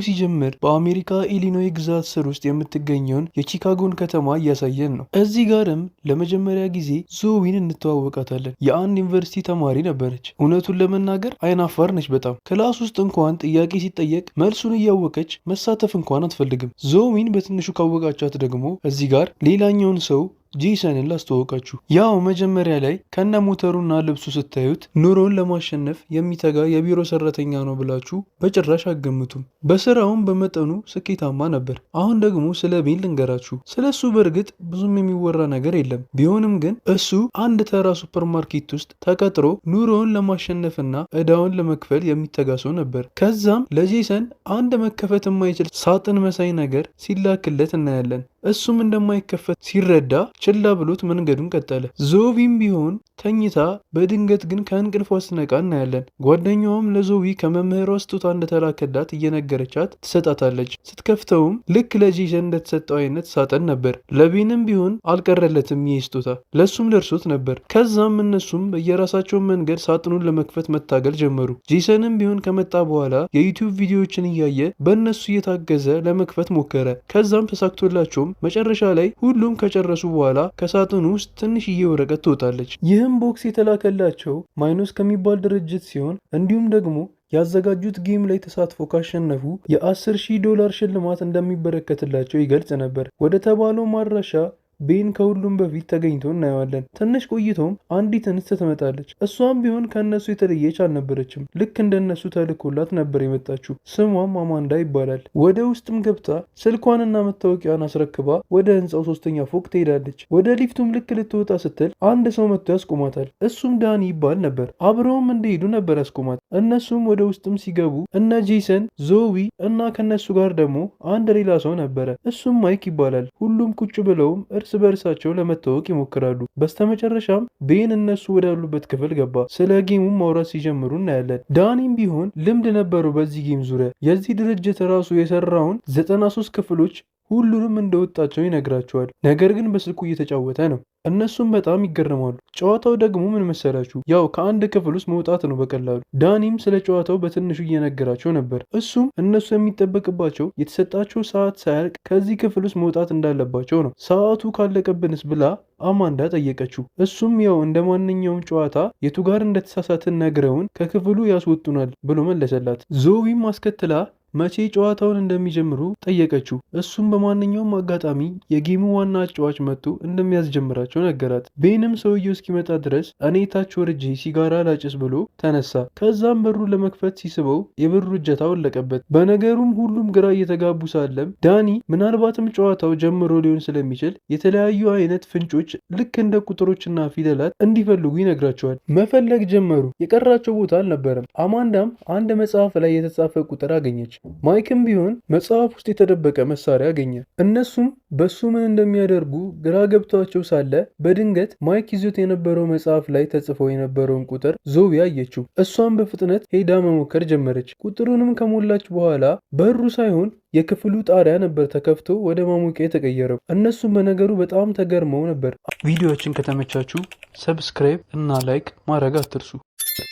ሲጀምር በአሜሪካ ኢሊኖይ ግዛት ስር ውስጥ የምትገኘውን የቺካጎን ከተማ እያሳየን ነው። እዚህ ጋርም ለመጀመሪያ ጊዜ ዞዊን እንተዋወቃታለን። የአንድ ዩኒቨርሲቲ ተማሪ ነበረች። እውነቱን ለመናገር አይናፋር ነች በጣም። ክላስ ውስጥ እንኳን ጥያቄ ሲጠየቅ መልሱን እያወቀች መሳተፍ እንኳን አትፈልግም። ዞዊን በትንሹ ካወቃቻት ደግሞ እዚህ ጋር ሌላኛውን ሰው ጄሰንን ላስተዋወቃችሁ። ያው መጀመሪያ ላይ ከነ ሞተሩና ልብሱ ስታዩት ኑሮውን ለማሸነፍ የሚተጋ የቢሮ ሰራተኛ ነው ብላችሁ በጭራሽ አገምቱም። በስራውም በመጠኑ ስኬታማ ነበር። አሁን ደግሞ ስለ ቤን ልንገራችሁ። ስለ እሱ በእርግጥ ብዙም የሚወራ ነገር የለም። ቢሆንም ግን እሱ አንድ ተራ ሱፐርማርኬት ውስጥ ተቀጥሮ ኑሮውን ለማሸነፍና እዳውን ለመክፈል የሚተጋ ሰው ነበር። ከዛም ለጄሰን አንድ መከፈት የማይችል ሳጥን መሳይ ነገር ሲላክለት እናያለን። እሱም እንደማይከፈት ሲረዳ ችላ ብሎት መንገዱን ቀጠለ። ዞዊም ቢሆን ተኝታ በድንገት ግን ከእንቅልፏ ስትነቃ እናያለን። ጓደኛዋም ለዞዊ ከመምህሯ ስጦታ እንደተላከላት እየነገረቻት ትሰጣታለች። ስትከፍተውም ልክ ለጄሰን እንደተሰጠው አይነት ሳጥን ነበር። ለቤንም ቢሆን አልቀረለትም ይህ ስጦታ፣ ለሱም ደርሶት ነበር። ከዛም እነሱም በየራሳቸው መንገድ ሳጥኑን ለመክፈት መታገል ጀመሩ። ጄሰንም ቢሆን ከመጣ በኋላ የዩቲዩብ ቪዲዮዎችን እያየ በእነሱ እየታገዘ ለመክፈት ሞከረ። ከዛም ተሳክቶላቸውም መጨረሻ ላይ ሁሉም ከጨረሱ በኋላ ከሳጥኑ ውስጥ ትንሽዬ ወረቀት ትወጣለች። ይህም ቦክስ የተላከላቸው ማይኖስ ከሚባል ድርጅት ሲሆን እንዲሁም ደግሞ ያዘጋጁት ጌም ላይ ተሳትፎ ካሸነፉ $10,000 ሽልማት እንደሚበረከትላቸው ይገልጽ ነበር። ወደ ተባለው ማድረሻ ቤን ከሁሉም በፊት ተገኝቶ እናየዋለን። ትንሽ ቆይቶም አንዲት እንስት ትመጣለች። እሷም ቢሆን ከእነሱ የተለየች አልነበረችም። ልክ እንደነሱ ተልኮላት ነበር የመጣችው። ስሟም አማንዳ ይባላል። ወደ ውስጥም ገብታ ስልኳንና መታወቂያን አስረክባ ወደ ህንፃው 3ኛ ፎቅ ትሄዳለች። ወደ ሊፍቱም ልክ ልትወጣ ስትል አንድ ሰው መጥቶ ያስቆማታል። እሱም ዳኒ ይባል ነበር። አብረውም እንደሄዱ ነበር ያስቆማት። እነሱም ወደ ውስጥም ሲገቡ እነ ጄሰን፣ ዞዊ እና ከነሱ ጋር ደግሞ አንድ ሌላ ሰው ነበረ። እሱም ማይክ ይባላል። ሁሉም ቁጭ ብለውም እርስ በርሳቸው ለመታወቅ ይሞክራሉ። በስተመጨረሻም ቤን እነሱ ወዳሉበት ክፍል ገባ። ስለ ጌሙም ማውራት ሲጀምሩ እናያለን። ዳኒም ቢሆን ልምድ ነበረው በዚህ ጌም ዙሪያ። የዚህ ድርጅት ራሱ የሰራውን 93 ክፍሎች ሁሉንም እንደወጣቸው ይነግራቸዋል። ነገር ግን በስልኩ እየተጫወተ ነው። እነሱም በጣም ይገረማሉ። ጨዋታው ደግሞ ምን መሰላችሁ? ያው ከአንድ ክፍል ውስጥ መውጣት ነው በቀላሉ። ዳኒም ስለ ጨዋታው በትንሹ እየነገራቸው ነበር። እሱም እነሱ የሚጠበቅባቸው የተሰጣቸው ሰዓት ሳያልቅ ከዚህ ክፍል ውስጥ መውጣት እንዳለባቸው ነው። ሰዓቱ ካለቀብንስ ብላ አማንዳ ጠየቀችው። እሱም ያው እንደ ማንኛውም ጨዋታ የቱ ጋር እንደተሳሳትን ነግረውን ከክፍሉ ያስወጡናል ብሎ መለሰላት። ዞዊም አስከትላ መቼ ጨዋታውን እንደሚጀምሩ ጠየቀችው። እሱም በማንኛውም አጋጣሚ የጌሙ ዋና አጫዋች መጥቶ እንደሚያስጀምራቸው ነገራት። ቤንም ሰውየው እስኪመጣ ድረስ እኔ ታች ወርጄ ሲጋራ ላጭስ ብሎ ተነሳ። ከዛም በሩ ለመክፈት ሲስበው የብሩ እጀታ ወለቀበት። በነገሩም ሁሉም ግራ እየተጋቡ ሳለም ዳኒ ምናልባትም ጨዋታው ጀምሮ ሊሆን ስለሚችል የተለያዩ አይነት ፍንጮች ልክ እንደ ቁጥሮችና ፊደላት እንዲፈልጉ ይነግራቸዋል። መፈለግ ጀመሩ። የቀራቸው ቦታ አልነበረም። አማንዳም አንድ መጽሐፍ ላይ የተጻፈ ቁጥር አገኘች። ማይክም ቢሆን መጽሐፍ ውስጥ የተደበቀ መሳሪያ አገኘ። እነሱም በሱ ምን እንደሚያደርጉ ግራ ገብቷቸው ሳለ በድንገት ማይክ ይዞት የነበረው መጽሐፍ ላይ ተጽፎ የነበረውን ቁጥር ዞዊ አየችው። እሷም በፍጥነት ሄዳ መሞከር ጀመረች። ቁጥሩንም ከሞላች በኋላ በሩ ሳይሆን የክፍሉ ጣሪያ ነበር ተከፍቶ ወደ ማሞቂያ የተቀየረው። እነሱም በነገሩ በጣም ተገርመው ነበር። ቪዲዮችን ከተመቻችሁ ሰብስክራይብ እና ላይክ ማድረግ አትርሱ።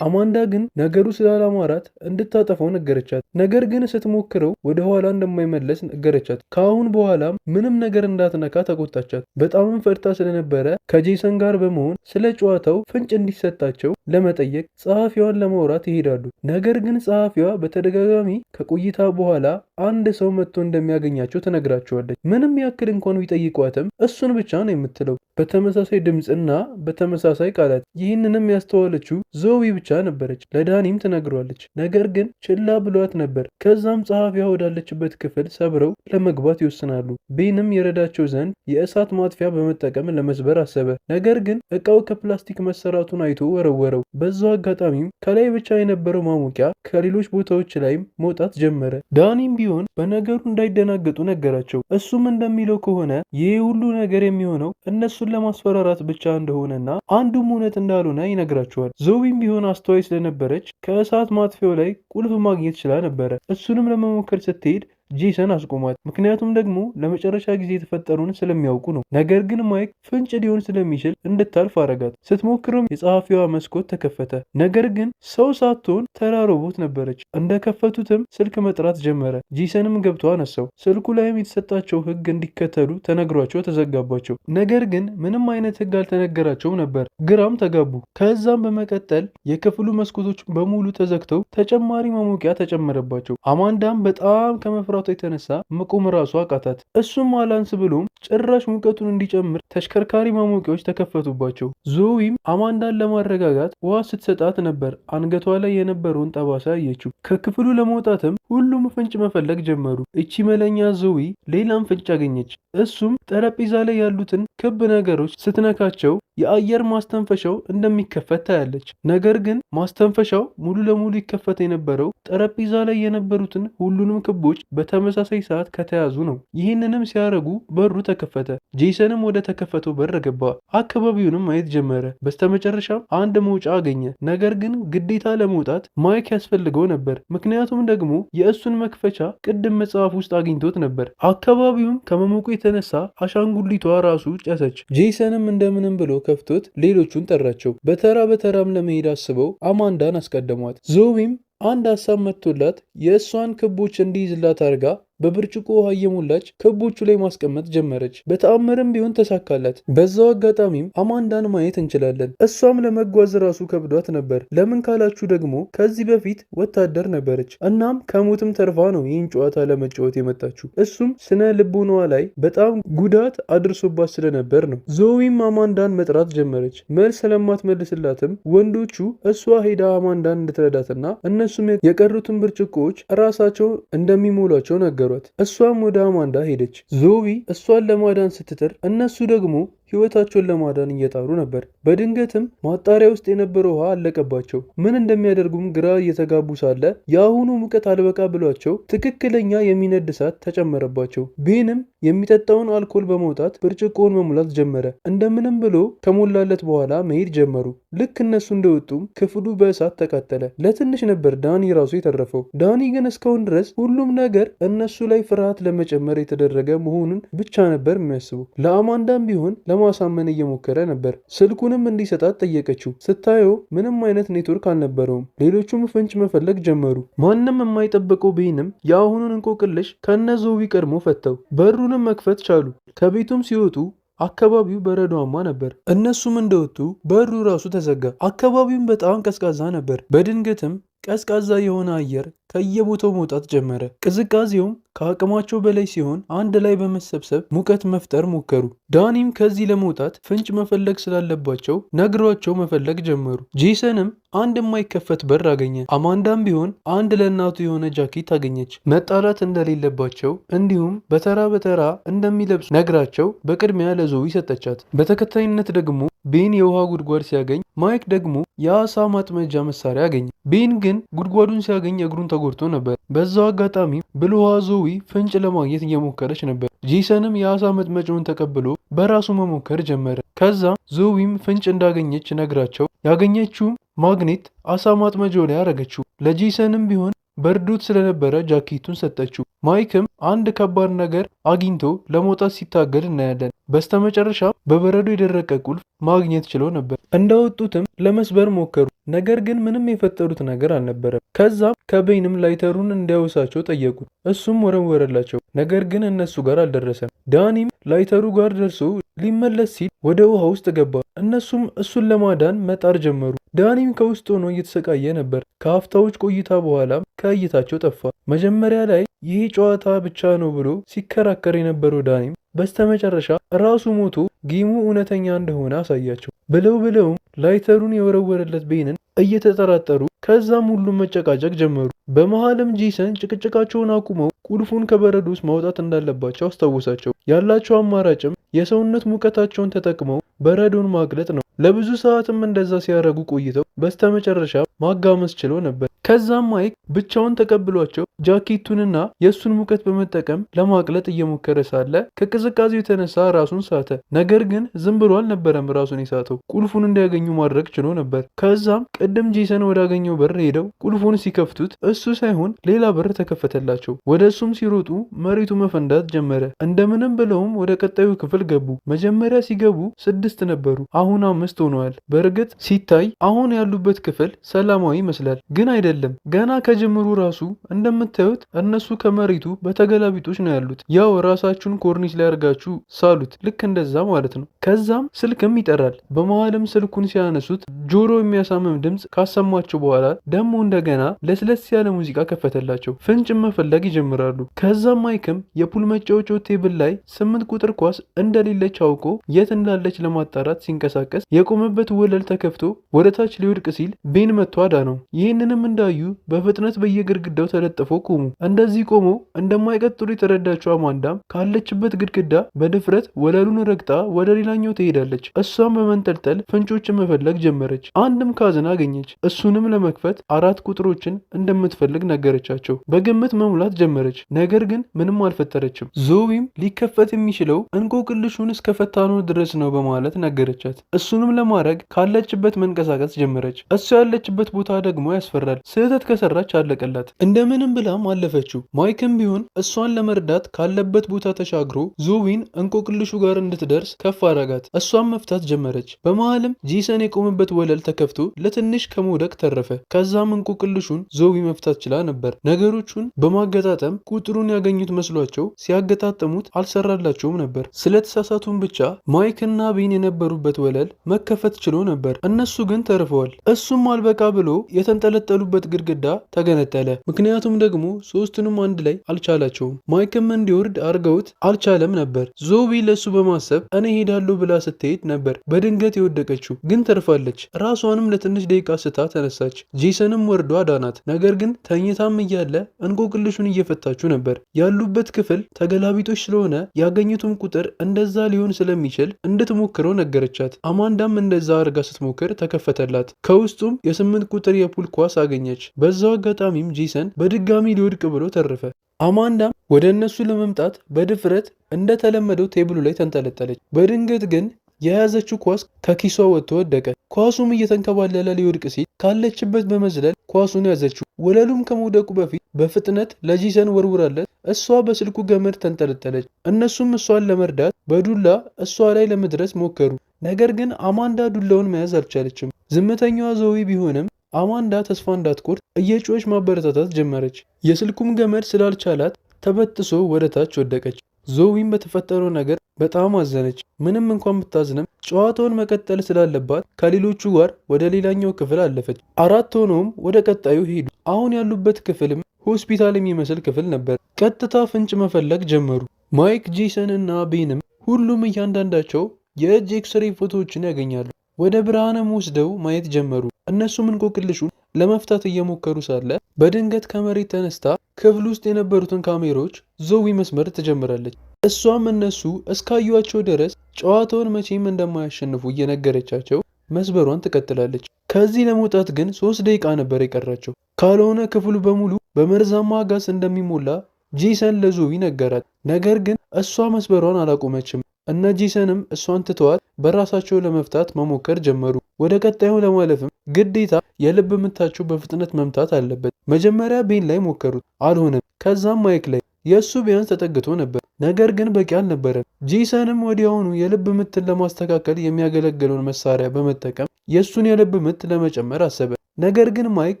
አማንዳ ግን ነገሩ ስላላማራት እንድታጠፋው ነገረቻት። ነገር ግን ስትሞክረው ወደ ኋላ እንደማይመለስ ነገረቻት። ከአሁን በኋላም ምንም ነገር እንዳትነካ ተቆጣቻት። በጣምም ፈርታ ስለነበረ ከጄሰን ጋር በመሆን ስለ ጨዋታው ፍንጭ እንዲሰጣቸው ለመጠየቅ ጸሐፊዋን ለማውራት ይሄዳሉ። ነገር ግን ጸሐፊዋ በተደጋጋሚ ከቆይታ በኋላ አንድ ሰው መጥቶ እንደሚያገኛቸው ትነግራቸዋለች። ምንም ያክል እንኳን ቢጠይቋትም እሱን ብቻ ነው የምትለው፣ በተመሳሳይ ድምፅና በተመሳሳይ ቃላት። ይህንንም ያስተዋለችው ዞዊ ብቻ ነበረች። ለዳኒም ትነግሯለች። ነገር ግን ችላ ብሏት ነበር። ከዛም ጸሐፊዋ ወዳለችበት ክፍል ሰብረው ለመግባት ይወስናሉ። ቤንም የረዳቸው ዘንድ የእሳት ማጥፊያ በመጠቀም ለመስበር አሰበ። ነገር ግን እቃው ከፕላስቲክ መሰራቱን አይቶ ወረወረው። በዛው አጋጣሚም ከላይ ብቻ የነበረው ማሞቂያ ከሌሎች ቦታዎች ላይም መውጣት ጀመረ። ዳኒም ቢሆን በነገሩ እንዳይደናገጡ ነገራቸው። እሱም እንደሚለው ከሆነ ይህ ሁሉ ነገር የሚሆነው እነሱን ለማስፈራራት ብቻ እንደሆነና አንዱም እውነት እንዳልሆነ ይነግራቸዋል። ዞዊም ቢሆን አስተዋይ ስለነበረች ከእሳት ማጥፊያው ላይ ቁልፍ ማግኘት ችላ ነበረ። እሱንም ለመሞከር ስትሄድ ጄሰን አስቆማት። ምክንያቱም ደግሞ ለመጨረሻ ጊዜ የተፈጠረውን ስለሚያውቁ ነው። ነገር ግን ማይክ ፍንጭ ሊሆን ስለሚችል እንድታልፍ አረጋት። ስትሞክርም የጸሐፊዋ መስኮት ተከፈተ። ነገር ግን ሰው ሳትሆን ተራ ሮቦት ነበረች። እንደከፈቱትም ስልክ መጥራት ጀመረ። ጄሰንም ገብቶ አነሳው። ስልኩ ላይም የተሰጣቸው ህግ እንዲከተሉ ተነግሯቸው ተዘጋባቸው። ነገር ግን ምንም አይነት ህግ አልተነገራቸውም ነበር። ግራም ተጋቡ። ከዛም በመቀጠል የክፍሉ መስኮቶች በሙሉ ተዘግተው ተጨማሪ ማሞቂያ ተጨመረባቸው። አማንዳም በጣም ከመፍራቷ የተነሳ መቆም ራሷ አቃታት። እሱም አላንስ ብሎም ጭራሽ ሙቀቱን እንዲጨምር ተሽከርካሪ ማሞቂያዎች ተከፈቱባቸው። ዞዊም አማንዳን ለማረጋጋት ውሃ ስትሰጣት ነበር አንገቷ ላይ የነበረውን ጠባሳ ያየችው። ከክፍሉ ለመውጣትም ሁሉም ፍንጭ መፈለግ ጀመሩ። እቺ መለኛ ዞዊ ሌላም ፍንጭ አገኘች። እሱም ጠረጴዛ ላይ ያሉትን ክብ ነገሮች ስትነካቸው የአየር ማስተንፈሻው እንደሚከፈት ታያለች። ነገር ግን ማስተንፈሻው ሙሉ ለሙሉ ይከፈት የነበረው ጠረጴዛ ላይ የነበሩትን ሁሉንም ክቦች በተመሳሳይ ሰዓት ከተያዙ ነው። ይህንንም ሲያደርጉ በሩ ተከፈተ። ጄሰንም ወደ ተከፈተው በር ገባ። አካባቢውንም ማየት ጀመረ። በስተመጨረሻም አንድ መውጫ አገኘ። ነገር ግን ግዴታ ለመውጣት ማይክ ያስፈልገው ነበር። ምክንያቱም ደግሞ የእሱን መክፈቻ ቅድም መጽሐፍ ውስጥ አግኝቶት ነበር። አካባቢውም ከመሞቁ የተነሳ አሻንጉሊቷ ራሱ ጨሰች። ጄሰንም እንደምንም ብሎ ከፍቶት ሌሎቹን ጠራቸው። በተራ በተራም ለመሄድ አስበው አማንዳን አስቀደሟት። ዞዊም አንድ ሀሳብ መጥቶላት የእሷን ክቦች እንዲይዝላት አድርጋ በብርጭቆ ውሃ እየሞላች ክቦቹ ላይ ማስቀመጥ ጀመረች። በተአምርም ቢሆን ተሳካላት። በዛው አጋጣሚም አማንዳን ማየት እንችላለን። እሷም ለመጓዝ ራሱ ከብዷት ነበር። ለምን ካላችሁ ደግሞ ከዚህ በፊት ወታደር ነበረች። እናም ከሞትም ተርፋ ነው ይህን ጨዋታ ለመጫወት የመጣችው። እሱም ስነ ልቦናዋ ላይ በጣም ጉዳት አድርሶባት ስለነበር ነው። ዞዊም አማንዳን መጥራት ጀመረች። መልስ ስለማትመልስላትም ወንዶቹ እሷ ሄዳ አማንዳን እንድትረዳትና እነሱም የቀሩትን ብርጭቆዎች ራሳቸው እንደሚሞሏቸው ነገሯት። እሷም ወደ አማንዳ ሄደች። ዞዊ እሷን ለማዳን ስትጥር እነሱ ደግሞ ህይወታቸውን ለማዳን እየጣሩ ነበር። በድንገትም ማጣሪያ ውስጥ የነበረው ውሃ አለቀባቸው። ምን እንደሚያደርጉም ግራ እየተጋቡ ሳለ የአሁኑ ሙቀት አልበቃ ብሏቸው ትክክለኛ የሚነድ እሳት ተጨመረባቸው። ቤንም የሚጠጣውን አልኮል በመውጣት ብርጭቆውን መሙላት ጀመረ። እንደምንም ብሎ ከሞላለት በኋላ መሄድ ጀመሩ። ልክ እነሱ እንደወጡም ክፍሉ በእሳት ተቃጠለ። ለትንሽ ነበር ዳኒ ራሱ የተረፈው። ዳኒ ግን እስካሁን ድረስ ሁሉም ነገር እነሱ ላይ ፍርሃት ለመጨመር የተደረገ መሆኑን ብቻ ነበር የሚያስበው። ለአማንዳም ቢሆን ለማሳመን እየሞከረ ነበር። ስልኩንም እንዲሰጣት ጠየቀችው። ስታየው ምንም አይነት ኔትወርክ አልነበረውም። ሌሎቹም ፍንጭ መፈለግ ጀመሩ። ማንም የማይጠብቀው ቤንም የአሁኑን እንቆቅልሽ ከነ ዞዊ ቀድሞ ፈተው በሩንም መክፈት ቻሉ። ከቤቱም ሲወጡ አካባቢው በረዷማ ነበር። እነሱም እንደወጡ በሩ ራሱ ተዘጋ። አካባቢውም በጣም ቀዝቃዛ ነበር። በድንገትም ቀዝቃዛ የሆነ አየር ከየቦታው መውጣት ጀመረ። ቅዝቃዜውም ከአቅማቸው በላይ ሲሆን አንድ ላይ በመሰብሰብ ሙቀት መፍጠር ሞከሩ። ዳኒም ከዚህ ለመውጣት ፍንጭ መፈለግ ስላለባቸው ነግሯቸው መፈለግ ጀመሩ። ጄሰንም አንድ የማይከፈት በር አገኘ። አማንዳም ቢሆን አንድ ለእናቱ የሆነ ጃኬት አገኘች። መጣላት እንደሌለባቸው እንዲሁም በተራ በተራ እንደሚለብሱ ነግራቸው በቅድሚያ ለዞዊ ሰጠቻት። በተከታይነት ደግሞ ቤን የውሃ ጉድጓድ ሲያገኝ፣ ማይክ ደግሞ የአሳ ማጥመጃ መሳሪያ አገኘ። ቤን ግን ጉድጓዱን ሲያገኝ እግሩን ተጎድቶ ነበር። በዛው አጋጣሚ ብልሃ ዞዊ ፍንጭ ለማግኘት እየሞከረች ነበር። ጄሰንም የአሳ መጥመጫውን ተቀብሎ በራሱ መሞከር ጀመረ። ከዛም ዞዊም ፍንጭ እንዳገኘች ነግራቸው ያገኘችውም ማግኔት አሳ ማጥመጃው ላይ አረገችው። ለጄሰንም ቢሆን በርዶት ስለነበረ ጃኬቱን ሰጠችው። ማይክም አንድ ከባድ ነገር አግኝቶ ለመውጣት ሲታገል እናያለን። በስተመጨረሻ በበረዶ የደረቀ ቁልፍ ማግኘት ችለው ነበር። እንዳወጡትም ለመስበር ሞከሩ። ነገር ግን ምንም የፈጠሩት ነገር አልነበረም። ከዛም ከቤንም ላይተሩን እንዲያወሳቸው ጠየቁት። እሱም ወረወረላቸው። ነገር ግን እነሱ ጋር አልደረሰም። ዳኒም ላይተሩ ጋር ደርሶ ሊመለስ ሲል ወደ ውሃ ውስጥ ገባ። እነሱም እሱን ለማዳን መጣር ጀመሩ። ዳኒም ከውስጥ ሆኖ እየተሰቃየ ነበር። ከሀፍታዎች ቆይታ በኋላም ከእይታቸው ጠፋ። መጀመሪያ ላይ ይህ ጨዋታ ብቻ ነው ብሎ ሲከራከር የነበረው ዳኒም በስተመጨረሻ ራሱ ሞቶ ጌሙ እውነተኛ እንደሆነ አሳያቸው። ብለውም ላይተሩን የወረወረለት ቤንን እየተጠራጠሩ ከዛም ሁሉም መጨቃጨቅ ጀመሩ። በመሃልም ጄሰን ጭቅጭቃቸውን አቁመው ቁልፉን ከበረዶ ውስጥ ማውጣት እንዳለባቸው አስታወሳቸው። ያላቸው አማራጭም የሰውነት ሙቀታቸውን ተጠቅመው በረዶን ማቅለጥ ነው። ለብዙ ሰዓትም እንደዛ ሲያደርጉ ቆይተው በስተመጨረሻ ማጋመስ ችለው ነበር። ከዛም ማይክ ብቻውን ተቀብሏቸው ጃኬቱንና የእሱን ሙቀት በመጠቀም ለማቅለጥ እየሞከረ ሳለ ከቅዝቃዜው የተነሳ ራሱን ሳተ። ነገር ግን ዝም ብሎ አልነበረም ራሱን የሳተው፣ ቁልፉን እንዲያገኙ ማድረግ ችሎ ነበር። ከዛም ቅድም ጄሰን ወዳገኘው በር ሄደው ቁልፉን ሲከፍቱት እሱ ሳይሆን ሌላ በር ተከፈተላቸው። ወደ እሱም ሲሮጡ መሬቱ መፈንዳት ጀመረ። እንደምንም ብለውም ወደ ቀጣዩ ክፍል ገቡ። መጀመሪያ ሲገቡ 6 ነበሩ፣ አሁን 5 ሆነዋል። በእርግጥ ሲታይ አሁን ያሉበት ክፍል ሰላማዊ ይመስላል፣ ግን አይደለም። ገና ከጅምሩ ራሱ እንደምታዩት እነሱ ከመሬቱ በተገላቢጦች ነው ያሉት። ያው ራሳችሁን ኮርኒስ ላይ አድርጋችሁ ሳሉት፣ ልክ እንደዛ ማለት ነው። ከዛም ስልክም ይጠራል። በመሀልም ስልኩን ሲያነሱት ጆሮ የሚያሳምም ድምፅ ካሰማቸው በኋላ ደግሞ እንደገና ለስለስ ያለ ሙዚቃ ከፈተላቸው። ፍንጭ መፈለግ ይጀምራሉ። ከዛም ማይክም የፑል መጫወቻው ቴብል ላይ 8 ቁጥር ኳስ እንደሌለች አውቆ የት እንዳለች ለማጣራት ሲንቀሳቀስ የቆመበት ወለል ተከፍቶ ወደ ታች ሊወድቅ ሲል ቤን መጥቶ አዳነው። ይህንንም እንዳዩ በፍጥነት በየግድግዳው ተለጥፈው ቆሙ። እንደዚህ ቆመው እንደማይቀጥሉ የተረዳችው አማንዳም ካለችበት ግድግዳ በድፍረት ወለሉን ረግጣ ወደ ሌላኛው ትሄዳለች። እሷም በመንጠልጠል ፍንጮችን መፈለግ ጀመረች። አንድም ካዝን አገኘች። እሱንም ለመክፈት 4 ቁጥሮችን እንደምትፈልግ ነገረቻቸው። በግምት መሙላት ጀመረች። ነገር ግን ምንም አልፈጠረችም። ዞዊም ሊከፈት የሚችለው እንቆቅልሹን እስከፈታነው ድረስ ነው በማለት ነገረቻት። እሱንም ለማድረግ ካለችበት መንቀሳቀስ ጀመረች። እሷ ያለችበት ቦታ ደግሞ ያስፈራል። ስህተት ከሰራች አለቀላት። እንደምንም ብላም አለፈችው። ማይክም ቢሆን እሷን ለመርዳት ካለበት ቦታ ተሻግሮ ዞዊን እንቆቅልሹ ጋር እንድትደርስ ከፍ አረጋት። እሷን መፍታት ጀመረች። በመሃልም ጄሰን የቆመበት ወለል ተከፍቶ ለትንሽ ከመውደቅ ተረፈ። ከዛም እንቆቅልሹን ዞዊ መፍታት ችላ ነበር። ነገሮቹን በማገጣጠም ቁጥሩን ያገኙት መስሏቸው ሲያገጣጠሙት አልሰራላቸውም ነበር። ስለተሳሳቱም ብቻ ማይክና ቤን የነበሩበት ወለል መከፈት ችሎ ነበር። እነሱ ግን ተርፈዋል። እሱም አልበቃ ብሎ የተንጠለጠሉበት ግድግዳ ተገነጠለ። ምክንያቱም ደግሞ ሶስቱንም አንድ ላይ አልቻላቸውም። ማይክም እንዲወርድ አርገውት አልቻለም ነበር። ዞዊ ለሱ በማሰብ እኔ ሄዳለሁ ብላ ስትሄድ ነበር በድንገት የወደቀችው፣ ግን ተርፋለች። ራሷንም ለትንሽ ደቂቃ ስታ ተነሳች። ጄሰንም ወርዶ አዳናት። ነገር ግን ተኝታም እያለ እንቆቅልሹን እየፈታችው ነበር። ያሉበት ክፍል ተገላቢጦች ስለሆነ ያገኙትም ቁጥር እንደዛ ሊሆን ስለሚችል እንድትሞክረው ነገረቻት። አማንዳም እንደዛ አርጋ ስትሞክር ተከፈተላት። ከውስጡም የ8 ቁጥር የፑል ኳስ አገኘች። በዛው አጋጣሚም ጄሰን በድጋሚ ሊወድቅ ብሎ ተረፈ። አማንዳም ወደ እነሱ ለመምጣት በድፍረት እንደተለመደው ቴብሉ ላይ ተንጠለጠለች። በድንገት ግን የያዘችው ኳስ ከኪሷ ወጥቶ ወደቀ። ኳሱም እየተንከባለለ ሊወድቅ ሲል ካለችበት በመዝለል ኳሱን ያዘችው። ወለሉም ከመውደቁ በፊት በፍጥነት ለጄሰን ወርውራለት እሷ በስልኩ ገመድ ተንጠለጠለች። እነሱም እሷን ለመርዳት በዱላ እሷ ላይ ለመድረስ ሞከሩ። ነገር ግን አማንዳ ዱላውን መያዝ አልቻለችም። ዝምተኛዋ ዞዊ ቢሆንም አማንዳ ተስፋ እንዳትቆርጥ እየጮኸች ማበረታታት ጀመረች። የስልኩም ገመድ ስላልቻላት ተበጥሶ ወደ ታች ወደቀች። ዞዊም በተፈጠረው ነገር በጣም አዘነች። ምንም እንኳን ብታዝንም ጨዋታውን መቀጠል ስላለባት ከሌሎቹ ጋር ወደ ሌላኛው ክፍል አለፈች። 4 ሆነውም ወደ ቀጣዩ ሄዱ። አሁን ያሉበት ክፍልም ሆስፒታል የሚመስል ክፍል ነበር። ቀጥታ ፍንጭ መፈለግ ጀመሩ። ማይክ፣ ጄሰን እና ቤንም ሁሉም እያንዳንዳቸው የእጅ ኤክስሬይ ፎቶዎችን ያገኛሉ። ወደ ብርሃንም ወስደው ማየት ጀመሩ። እነሱም እንቆቅልሹን ለመፍታት እየሞከሩ ሳለ በድንገት ከመሬት ተነስታ ክፍል ውስጥ የነበሩትን ካሜራዎች ዞዊ መስመር ትጀምራለች። እሷም እነሱ እስካዩቸው ድረስ ጨዋታውን መቼም እንደማያሸንፉ እየነገረቻቸው መስበሯን ትቀጥላለች። ከዚህ ለመውጣት ግን 3 ደቂቃ ነበር የቀራቸው። ካልሆነ ክፍሉ በሙሉ በመርዛማ ጋዝ እንደሚሞላ ጄሰን ለዞዊ ነገራት። ነገር ግን እሷ መስበሯን አላቆመችም። እነ ጄሰንም እሷን ትተዋት በራሳቸው ለመፍታት መሞከር ጀመሩ። ወደ ቀጣዩ ለማለፍም ግዴታ የልብ ምታቸው በፍጥነት መምታት አለበት። መጀመሪያ ቤን ላይ ሞከሩት፣ አልሆነም። ከዛም ማይክ ላይ የእሱ ቢያንስ ተጠግቶ ነበር፣ ነገር ግን በቂ አልነበረም። ጄሰንም ወዲያውኑ የልብ ምትን ለማስተካከል የሚያገለግለውን መሳሪያ በመጠቀም የእሱን የልብ ምት ለመጨመር አሰበ። ነገር ግን ማይክ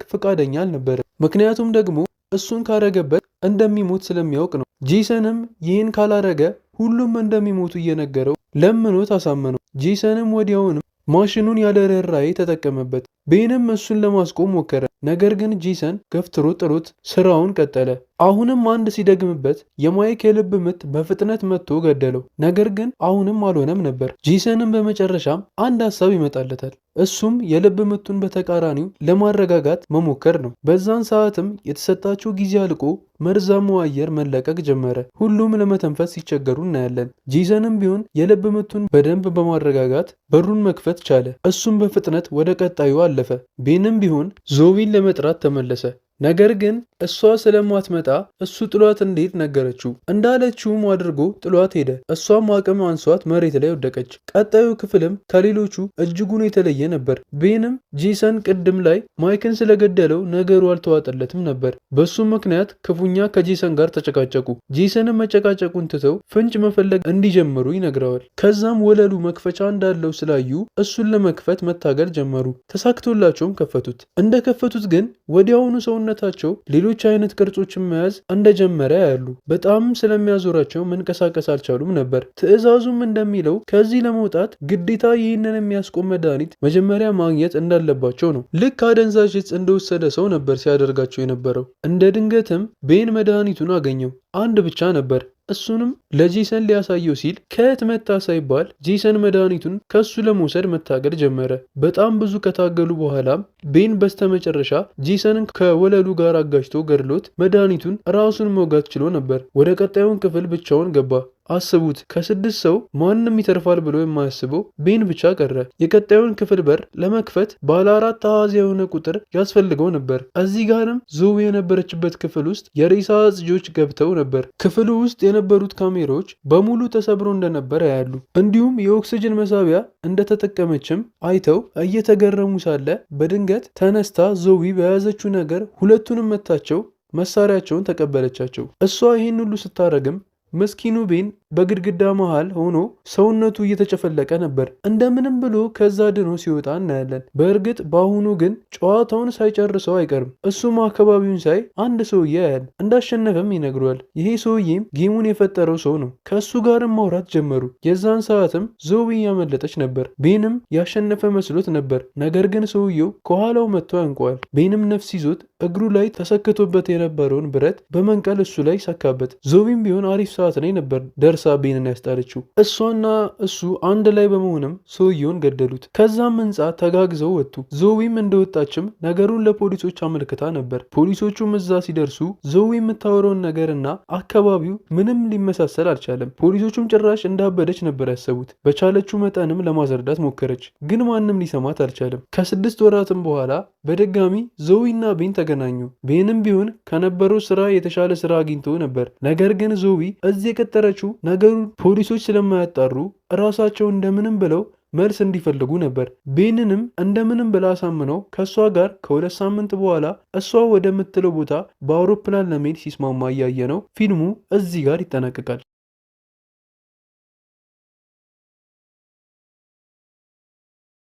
ፈቃደኛ አልነበረም። ምክንያቱም ደግሞ እሱን ካረገበት እንደሚሞት ስለሚያውቅ ነው። ጄሰንም ይህን ካላረገ ሁሉም እንደሚሞቱ እየነገረው ለምኖት አሳመነው። ጄሰንም ወዲያውንም ማሽኑን ያለ ርህራሄ ተጠቀመበት። ቤንም እሱን ለማስቆም ሞከረ። ነገር ግን ጄሰን ገፍትሮ ጥሎት ስራውን ቀጠለ። አሁንም አንድ ሲደግምበት የማይክ የልብ ምት በፍጥነት መጥቶ ገደለው። ነገር ግን አሁንም አልሆነም ነበር። ጄሰንም በመጨረሻም አንድ ሀሳብ ይመጣለታል። እሱም የልብ ምቱን በተቃራኒው ለማረጋጋት መሞከር ነው። በዛን ሰዓትም የተሰጣቸው ጊዜ አልቆ መርዛማው አየር መለቀቅ ጀመረ። ሁሉም ለመተንፈስ ሲቸገሩ እናያለን። ጄሰንም ቢሆን የልብ ምቱን በደንብ በማረጋጋት በሩን መክፈት ቻለ። እሱም በፍጥነት ወደ ቀጣዩ አለፈ። አለፈ። ቤንም ቢሆን ዞዊን ለመጥራት ተመለሰ። ነገር ግን እሷ ስለማትመጣ እሱ ጥሏት እንዴት ነገረችው። እንዳለችውም አድርጎ ጥሏት ሄደ። እሷም አቅም አንሷት መሬት ላይ ወደቀች። ቀጣዩ ክፍልም ከሌሎቹ እጅጉን የተለየ ነበር። ቤንም ጄሰን ቅድም ላይ ማይክን ስለገደለው ነገሩ አልተዋጠለትም ነበር። በሱም ምክንያት ክፉኛ ከጄሰን ጋር ተጨቃጨቁ። ጄሰንም መጨቃጨቁን ትተው ፍንጭ መፈለግ እንዲጀምሩ ይነግረዋል። ከዛም ወለሉ መክፈቻ እንዳለው ስላዩ እሱን ለመክፈት መታገል ጀመሩ። ተሳክቶላቸውም ከፈቱት። እንደከፈቱት ግን ወዲያውኑ ሰውነታቸው ሌሎች አይነት ቅርጾችን መያዝ እንደጀመረ ያሉ። በጣም ስለሚያዞራቸው መንቀሳቀስ አልቻሉም ነበር። ትዕዛዙም እንደሚለው ከዚህ ለመውጣት ግዴታ ይህንን የሚያስቆም መድኃኒት መጀመሪያ ማግኘት እንዳለባቸው ነው። ልክ አደንዛዥ ዕፅ እንደወሰደ ሰው ነበር ሲያደርጋቸው የነበረው። እንደ ድንገትም ቤን መድኃኒቱን አገኘው። አንድ ብቻ ነበር። እሱንም ለጄሰን ሊያሳየው ሲል ከየት መጣ ሳይባል ጄሰን መድኃኒቱን ከሱ ለመውሰድ መታገል ጀመረ። በጣም ብዙ ከታገሉ በኋላም ቤን በስተመጨረሻ ጄሰንን ከወለሉ ጋር አጋጭቶ ገድሎት መድኃኒቱን ራሱን መውጋት ችሎ ነበር። ወደ ቀጣዩን ክፍል ብቻውን ገባ። አስቡት፣ ከ6 ሰው ማንም ይተርፋል ብሎ የማያስበው ቤን ብቻ ቀረ። የቀጣዩን ክፍል በር ለመክፈት ባለ 4 አሃዝ የሆነ ቁጥር ያስፈልገው ነበር። እዚህ ጋርም ዞዊ የነበረችበት ክፍል ውስጥ የሬሳ አጽጆች ገብተው ነበር። ክፍሉ ውስጥ የነበሩት ካሜራዎች በሙሉ ተሰብሮ እንደነበር ያያሉ። እንዲሁም የኦክስጅን መሳቢያ እንደተጠቀመችም አይተው እየተገረሙ ሳለ በድንገት ተነስታ ዞዊ በያዘችው ነገር ሁለቱንም መታቸው። መሳሪያቸውን ተቀበለቻቸው። እሷ ይህን ሁሉ ስታረግም ምስኪኑ ቤን በግድግዳ መሃል ሆኖ ሰውነቱ እየተጨፈለቀ ነበር። እንደምንም ብሎ ከዛ ድኖ ሲወጣ እናያለን። በእርግጥ በአሁኑ ግን ጨዋታውን ሳይጨርሰው አይቀርም። እሱም አካባቢውን ሳይ አንድ ሰውዬ ያያል። እንዳሸነፈም ይነግሯል። ይሄ ሰውዬም ጌሙን የፈጠረው ሰው ነው። ከእሱ ጋርም ማውራት ጀመሩ። የዛን ሰዓትም ዞዊ ያመለጠች ነበር። ቤንም ያሸነፈ መስሎት ነበር። ነገር ግን ሰውየው ከኋላው መጥቶ ያንቀዋል። ቤንም ነፍስ ይዞት እግሩ ላይ ተሰክቶበት የነበረውን ብረት በመንቀል እሱ ላይ ሰካበት። ዞዊም ቢሆን አሪፍ ሰዓት ላይ ነበር ደርሳ ቤንን ያስጣለችው። እሷና እሱ አንድ ላይ በመሆንም ሰውየውን ገደሉት። ከዛም ህንፃ ተጋግዘው ወጡ። ዞዊም እንደወጣችም ነገሩን ለፖሊሶች አመልክታ ነበር። ፖሊሶቹም እዛ ሲደርሱ ዞዊ የምታወራውን ነገርና አካባቢው ምንም ሊመሳሰል አልቻለም። ፖሊሶቹም ጭራሽ እንዳበደች ነበር ያሰቡት። በቻለችው መጠንም ለማስረዳት ሞከረች፣ ግን ማንም ሊሰማት አልቻለም። ከ6 ወራትም በኋላ በድጋሚ ዞዊና ቤን ተገናኙ። ቤንም ቢሆን ከነበረው ስራ የተሻለ ስራ አግኝቶ ነበር። ነገር ግን ዞዊ እዚህ የቀጠረችው ነገሩን ፖሊሶች ስለማያጣሩ እራሳቸው እንደምንም ብለው መልስ እንዲፈልጉ ነበር። ቤንንም እንደምንም ብላ አሳምነው ከእሷ ጋር ከ2 ሳምንት በኋላ እሷ ወደምትለው ቦታ በአውሮፕላን ለመሄድ ሲስማማ እያየ ነው። ፊልሙ እዚህ ጋር ይጠናቀቃል።